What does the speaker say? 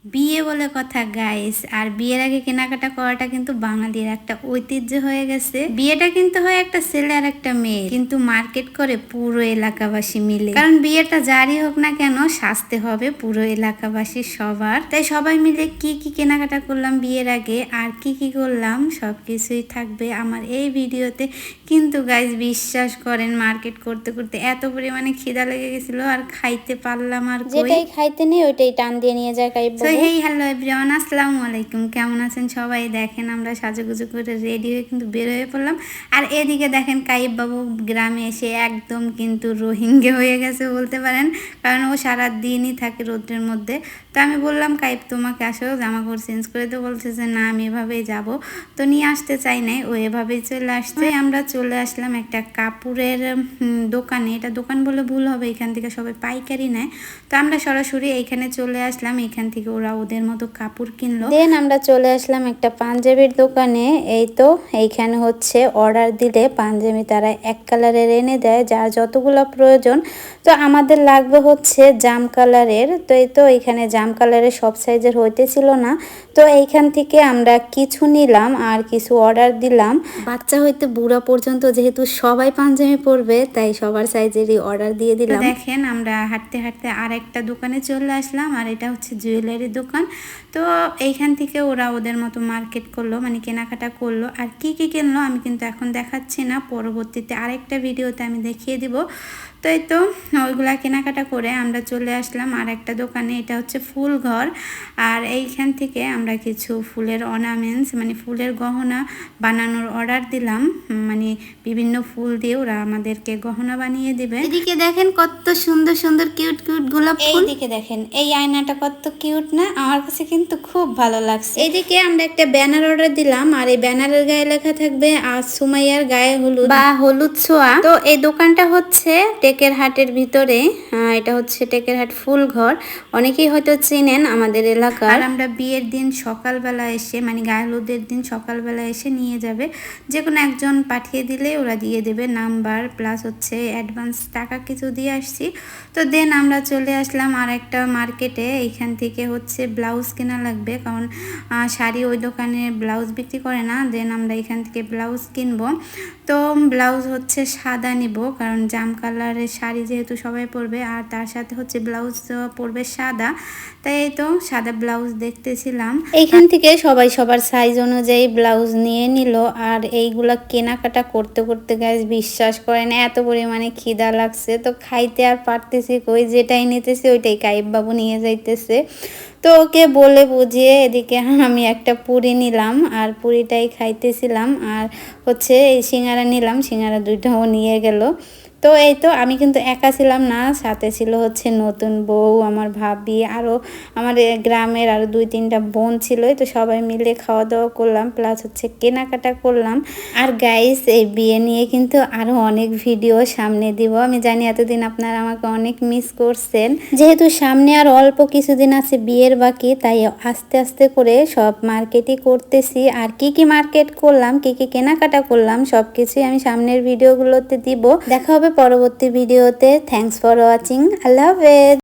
বিয়ে বলে কথা গাইস, আর বিয়ের আগে কেনাকাটা করাটা কিন্তু বাঙালির একটা ঐতিহ্য হয়ে গেছে। বিয়েটা কিন্তু হয় একটা ছেলে আর একটা মেয়ে, কিন্তু মার্কেট করে পুরো এলাকাবাসী মিলে। কারণ বিয়েটা যারই হোক না কেন সাজতে হবে পুরো এলাকাবাসী সবার। তাই সবাই মিলে কি কি কেনাকাটা করলাম বিয়ের আগে আর কি কি করলাম সবকিছুই থাকবে আমার এই ভিডিওতে। কিন্তু গাইস বিশ্বাস করেন, মার্কেট করতে করতে এত পরিমাণে খিদা লেগে গেছিল আর খাইতে পারলাম আর যেটাই খাইতে নেই ওইটাই টান দিয়ে নিয়ে যায় কাইব। হেই হ্যালো এভরিওয়ান, আসসালামু আলাইকুম। কেমন আছেন সবাই? দেখেন আমরা সাজুগুজু করে রেডি হয়ে কিন্তু বের হয়ে পড়লাম। আর এদিকে দেখেন কাইব বাবু গ্রামে এসে একদম কিন্তু রোহিঙ্গা হয়ে গেছে বলতে পারেন, কারণ ও সারা দিনই থাকে রোদ্রের মধ্যে। তো আমি বললাম কাইব তোমাকে আসো জামা কাপড় চেঞ্জ করে, তো বলছে যে না আমি এভাবেই যাব। তো নিয়ে আসতে চাই নাই, ও এভাবেই চলে আসছে। আমরা চলে আসলাম একটা কাপড়ের দোকানে। এটা দোকান বলে ভুল হবে, এখান থেকে সবাই পাইকারি নেয়। তো আমরা সরাসরি এইখানে চলে আসলাম, এখান থেকে ওরা ওদের মতো কাপড় কিনলো। দেন আমরা চলে আসলাম একটা পাঞ্জাবির দোকানে। এই তো এইখানে হচ্ছে অর্ডার দিলে পাঞ্জাবি তারা এক কালারের এনে দেয়, যার যতগুলো প্রয়োজন। তো আমাদের লাগবে হচ্ছে জাম কালারের। তো এই তো এখানে জাম কালারের সব সাইজের হইতেছিল না, তো এইখান থেকে আমরা কিছু নিলাম আর কিছু অর্ডার দিলাম। বাচ্চা হইতে বুড়া পর্যন্ত যেহেতু সবাই পাঞ্জাবি পরবে, তাই সবার সাইজেরই অর্ডার দিয়ে দিলাম। দেখেন আমরা হাঁটতে হাঁটতে আর একটা দোকানে চলে আসলাম, আর এটা হচ্ছে জুয়েলারি দোকান। তো এইখান থেকে ওরা ওদের মতো মার্কেট করলো, মানে কেনাকাটা করলো। আর কি কি কিনলো আমি কিন্তু এখন দেখাচ্ছি না, পরবর্তীতে আরেকটা ভিডিওতে আমি দেখিয়ে দিব। তো এই তো ওইগুলা কেনাকাটা করে আমরা চলে আসলাম আর একটা দোকানে। এটা হচ্ছে ফুল ঘর, আর এইখান থেকে আমরা কিছু ফুলের অর্নামেন্টস মানে ফুলের গহনা বানানোর অর্ডার দিলাম। মানে বিভিন্ন ফুল দিয়ে ওরা আমাদেরকে গহনা বানিয়ে দিবে। এদিকে দেখেন কত সুন্দর সুন্দর কিউট কিউট গোলাপ ফুল। এদিকে দেখেন এই আয়নাটা কত কিউট না, আমার কাছে কিন্তু খুব ভালো লাগছে। এইদিকে আমরা একটা ব্যানার অর্ডার দিলাম, আর এই ব্যানারের গায়ে লেখা থাকবে আজ সুমাইয়ার গায়ে হলুদ বা হলুদ ছোঁয়া। তো এই দোকানটা হচ্ছে টেকের হাটের ভিতরে। এটা হচ্ছে টেকের হাট ফুল ঘর, অনেকেই হয়তো চেনেন আমাদের এলাকার। আর আমরা বিয়ের দিন সকালবেলা এসে মানে গায়ে হলুদের দিন সকালবেলা এসে নিয়ে যাবে, যে কোনো একজন পাঠিয়ে দিলে ওরা দিয়ে দেবে নাম্বার প্লাস হচ্ছে অ্যাডভান্স টাকা কিছু দিয়ে আসছি। তো দেন আমরা চলে আসলাম আর একটা মার্কেটে। এইখান থেকে হচ্ছে ব্লাউজ কেনা লাগবে, কারণ শাড়ি ওই দোকানে ব্লাউজ বিক্রি করে না। দেন আমরা এখান থেকে ব্লাউজ কিনবো। তো ব্লাউজ হচ্ছে সাদা নিব, কারণ জাম কালারের শাড়ি যেহেতু সবাই পরবে, আর তার সাথে হচ্ছে ব্লাউজ পরবে সাদা। তাই এই তো সাদা ব্লাউজ দেখতেছিলাম। এইখান থেকে সবাই সবার সাইজ অনুযায়ী ব্লাউজ নিয়ে নিল। আর এইগুলা কেনাকাটা করতে করতে গাইস বিশ্বাস করেন এত পরিমাণে খিদা লাগছে, তো খাইতে আর পারতেছি কই, যেটাই নিতেছি ওইটাই কাইব বাবু নিয়ে যাইতেছে। তো ওকে বলে বুঝিয়ে এদিকে আমি একটা পুরি নিলাম আর পুরিটাই খাইতেছিলাম। আর হচ্ছে এই সিঙ্গারা নিলাম, সিঙ্গারা দুইটাও নিয়ে গেল। তো এই তো আমি কিন্তু একা ছিলাম না, সাথে ছিল হচ্ছে নতুন বউ, আমার ভাবি, আরও আমার গ্রামের আরও 2-3টা বোন ছিল। তো সবাই মিলে খাওয়া দাওয়া করলাম, প্লাস হচ্ছে কেনাকাটা করলাম। আর গাইস এই বিয়ে নিয়ে কিন্তু আরও অনেক ভিডিও সামনে দিব। আমি জানি এতদিন আপনারা আমাকে অনেক মিস করছেন, যেহেতু সামনে আর অল্প কিছুদিন আছে বিয়ের বাকি, তাই আস্তে আস্তে করে সব মার্কেটই করতেছি। আর কি কি মার্কেট করলাম, কি কি কেনাকাটা করলাম সব কিছুই আমি সামনের ভিডিওগুলোতে দিব। দেখা হবে পরবর্তী ভিডিওতে। Thanks for watching. আল্লাহ হাফেজ।